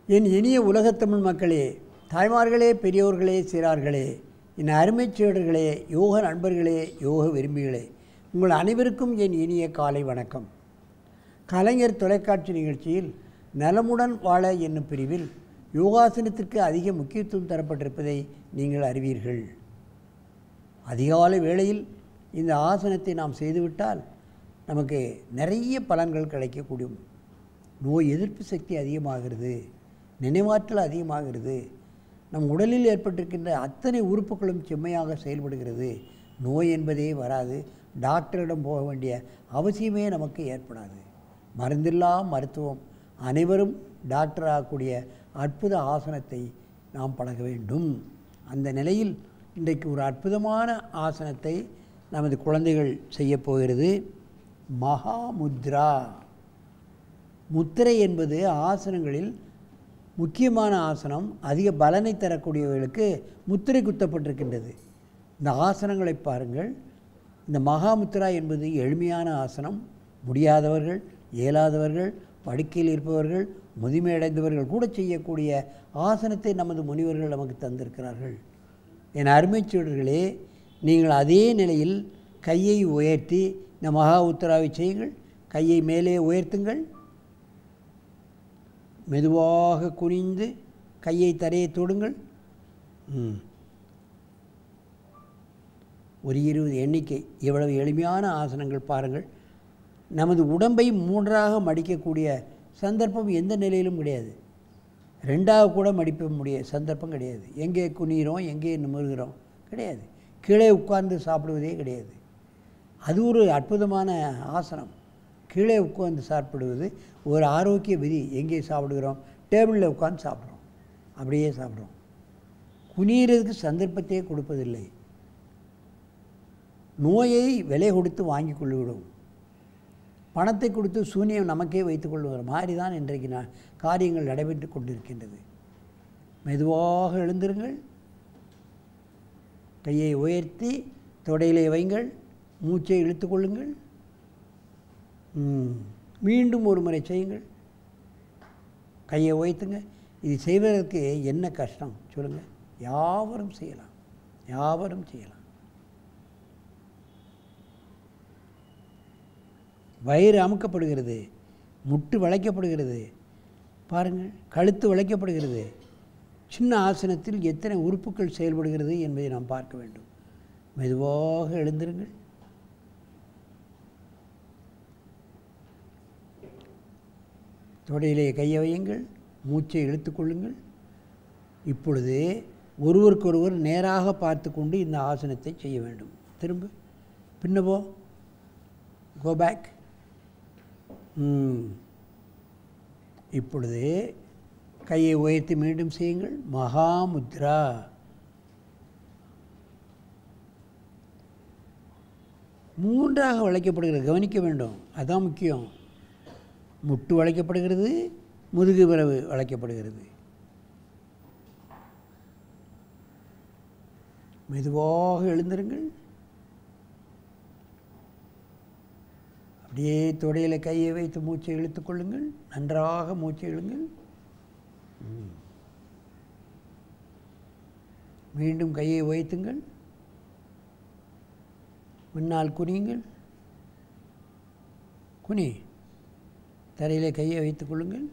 என் இனிய உலகத்தமிழ் மக்களே, தாய்மார்களே, பெரியோர்களே, சிறார்களே, என் அருமைச் சீடர்களே, யோக நண்பர்களே, யோக விரும்பிகளே, உங்கள் அனைவருக்கும் என் இனிய காலை வணக்கம். கலைஞர் தொலைக்காட்சி நிகழ்ச்சியில் நலமுடன் வாழ என்னும் பிரிவில் யோகாசனத்திற்கு அதிக முக்கியத்துவம் தரப்பட்டிருப்பதை நீங்கள் அறிவீர்கள். அதிகாலை வேளையில் இந்த ஆசனத்தை நாம் செய்துவிட்டால் நமக்கு நிறைய பலன்கள் கிடைக்கக்கூடும். நோய் எதிர்ப்பு சக்தி அதிகமாகிறது, நினைவாற்றல் அதிகமாகிறது, நம் உடலில் ஏற்பட்டிருக்கின்ற அத்தனை உறுப்புகளும் செம்மையாக செயல்படுகிறது. நோய் என்பதே வராது. டாக்டரிடம் போக வேண்டிய அவசியமே நமக்கு ஏற்படாது. மருந்தில்லா மருத்துவம். அனைவரும் டாக்டர் ஆகக்கூடிய அற்புத ஆசனத்தை நாம் பழக வேண்டும். அந்த நிலையில் இன்றைக்கு ஒரு அற்புதமான ஆசனத்தை நமது குழந்தைகள் செய்யப்போகிறது. மகாமுத்ரா. முத்திரை என்பது ஆசனங்களில் முக்கியமான ஆசனம். அதிக பலனை தரக்கூடியவர்களுக்கு முத்திரை குத்தப்பட்டிருக்கின்றது. இந்த ஆசனங்களை பாருங்கள். இந்த மகாமுத்ரா என்பது எளிமையான ஆசனம். முடியாதவர்கள், இயலாதவர்கள், படுக்கையில் இருப்பவர்கள், முதுமையடைந்தவர்கள் கூட செய்யக்கூடிய ஆசனத்தை நமது முனிவர்கள் நமக்கு தந்திருக்கிறார்கள். என் அருமைச் சீடர்களே, நீங்கள் அதே நிலையில் கையை உயர்த்தி இந்த மகா உத்தராவை செய்யுங்கள். கையை மேலே உயர்த்துங்கள். மெதுவாக குனிந்து கையை தரையை தொடுங்கள். ஒரு 20 எண்ணிக்கை. இவ்வளவு எளிமையான ஆசனங்கள் பாருங்கள். நமது உடம்பை 3ஆக மடிக்கக்கூடிய சந்தர்ப்பம் எந்த நிலையிலும் கிடையாது. 2ஆக கூட மடிக்க முடிய சந்தர்ப்பம் கிடையாது. எங்கே குனிகிறோம், எங்கே நிமிர்கிறோம் கிடையாது. கீழே உட்கார்ந்து சாப்பிடுவதே கிடையாது. அது ஒரு அற்புதமான ஆசனம். கீழே உட்கார்ந்து சாப்பிடுவது ஒரு ஆரோக்கிய விதி. எங்கே சாப்பிடுகிறோம்? டேபிளில் உட்கார்ந்து சாப்பிட்றோம், அப்படியே சாப்பிட்றோம். குனிகிறதுக்கு சந்தர்ப்பத்தையே கொடுப்பதில்லை. நோயை விலை கொடுத்து வாங்கி கொள்ளுவிடும். பணத்தை கொடுத்து சூனியம் நமக்கே வைத்து கொள்ளுகிற மாதிரி தான் இன்றைக்கு காரியங்கள் நடைபெற்று கொண்டிருக்கின்றது. மெதுவாக எழுந்திருங்கள். கையை உயர்த்தி தொடையிலே வைங்கள். மூச்சை இழுத்து கொள்ளுங்கள். மீண்டும் ஒரு முறை செய்யுங்கள். கையை உயர்த்துங்க. இது செய்வதற்கு என்ன கஷ்டம் சொல்லுங்கள்? யாவரும் செய்யலாம், யாவரும் செய்யலாம். வயிறு அமுக்கப்படுகிறது, முட்டு வளைக்கப்படுகிறது பாருங்கள், கழுத்து வளைக்கப்படுகிறது. சின்ன ஆசனத்தில் எத்தனை உறுப்புகள் செயல்படுகிறது என்பதை நாம் பார்க்க வேண்டும். மெதுவாக எழுந்திருங்கள். தொடையிலே கையை வையுங்கள். மூச்சை இழுத்து கொள்ளுங்கள். இப்பொழுது ஒருவருக்கொருவர் நேராக பார்த்து கொண்டு இந்த ஆசனத்தை செய்ய வேண்டும். திரும்ப பின்னவோ, கோ பேக். இப்பொழுது கையை உயர்த்தி மீண்டும் செய்யுங்கள். மகாமுத்ரா. மூன்றாக வளைக்கப்படுகிறது, கவனிக்க வேண்டும், அதுதான் முக்கியம். முட்டு வளைக்கப்படுகிறது, முதுகு விரவு வளைக்கப்படுகிறது. மெதுவாக எழுந்திருங்கள். அப்படியே தொடையில் கையை வைத்து மூச்சை இழுத்து கொள்ளுங்கள். நன்றாக மூச்சை இழுங்கள். மீண்டும் கையை உயர்த்துங்கள். முன்னால் குனியுங்கள். குனி. தரையிலே கையை வைத்துக் கொள்ளுங்கள்.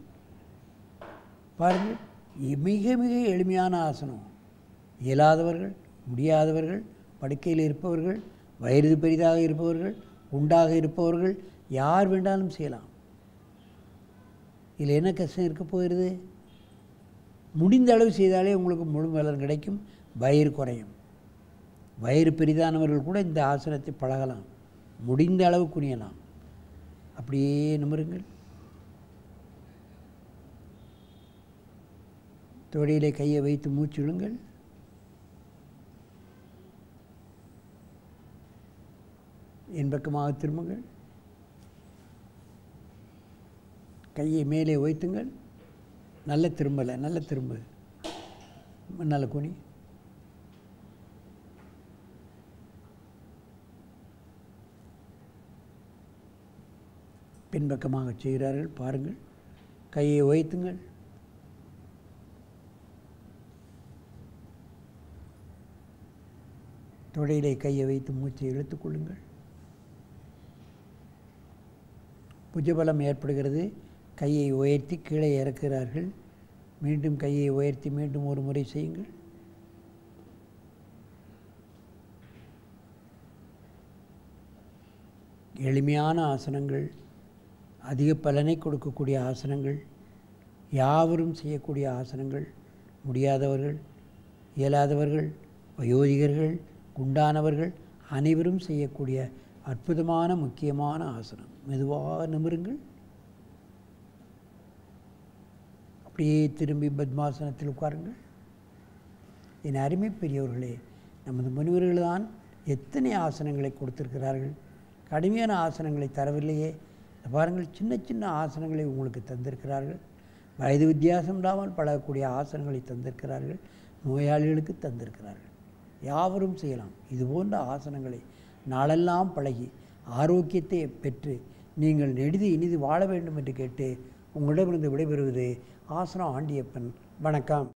பாருங்கள், மிக மிக எளிமையான ஆசனம். இயலாதவர்கள், முடியாதவர்கள், படுக்கையில் இருப்பவர்கள், வயிறு பெரிதாக இருப்பவர்கள், குண்டாக இருப்பவர்கள் யார் வேண்டாலும் செய்யலாம். இதில் என்ன கஷ்டம் இருக்க போகிறது? முடிந்த அளவு செய்தாலே உங்களுக்கு முழு பலன் கிடைக்கும். வயிறு குறையும். வயிறு பெரிதானவர்கள் கூட இந்த ஆசனத்தை பழகலாம். முடிந்த அளவு குனியலாம். அப்படியே நிமிருங்கள். தொடையிலே கையை வைத்து மூச்சு விடுங்கள். என் பக்கமாக திரும்புங்கள். கையை மேலே உயர்த்துங்கள். நல்ல திரும்பலை, நல்ல திரும்ப. நல்ல குனி. பின்பக்கமாக செய்கிறார்கள் பாருங்கள். கையை உயர்த்துங்கள். தொடையிலே கையை வைத்து மூச்சை இழுத்துக்கொள்ளுங்கள். புஜபலம் ஏற்படுகிறது. கையை உயர்த்தி கீழே இறக்குகிறார்கள். மீண்டும் கையை உயர்த்தி மீண்டும் ஒரு முறை செய்யுங்கள். எளிமையான ஆசனங்கள், அதிக பலனை கொடுக்கக்கூடிய ஆசனங்கள், யாவரும் செய்யக்கூடிய ஆசனங்கள். முடியாதவர்கள், இயலாதவர்கள், வயோதிகர்கள், குண்டானவர்கள் அனைவரும் செய்யக்கூடிய அற்புதமான முக்கியமான ஆசனம். மெதுவாக நிமிருங்கள். அப்படியே திரும்பி பத்மாசனத்தில் உட்காருங்கள். என் அருமை பெரியவர்களே, நமது முனிவர்கள் தான் எத்தனை ஆசனங்களை கொடுத்திருக்கிறார்கள். கடுமையான ஆசனங்களை தரவில்லையே. பாருங்கள், சின்ன சின்ன ஆசனங்களை உங்களுக்கு தந்திருக்கிறார்கள். வயது வித்தியாசம் இல்லாமல் பழகக்கூடிய ஆசனங்களை தந்திருக்கிறார்கள். நோயாளிகளுக்கு தந்திருக்கிறார்கள். யாவரும் செய்யலாம். இதுபோன்ற ஆசனங்களை நாளெல்லாம் பழகி ஆரோக்கியத்தை பெற்று நீங்கள் நெடிது இனிது வாழ வேண்டும் என்று கேட்டு உங்களிடமிருந்து விடைபெறுவது ஆசனம் ஆண்டியப்பன். வணக்கம்.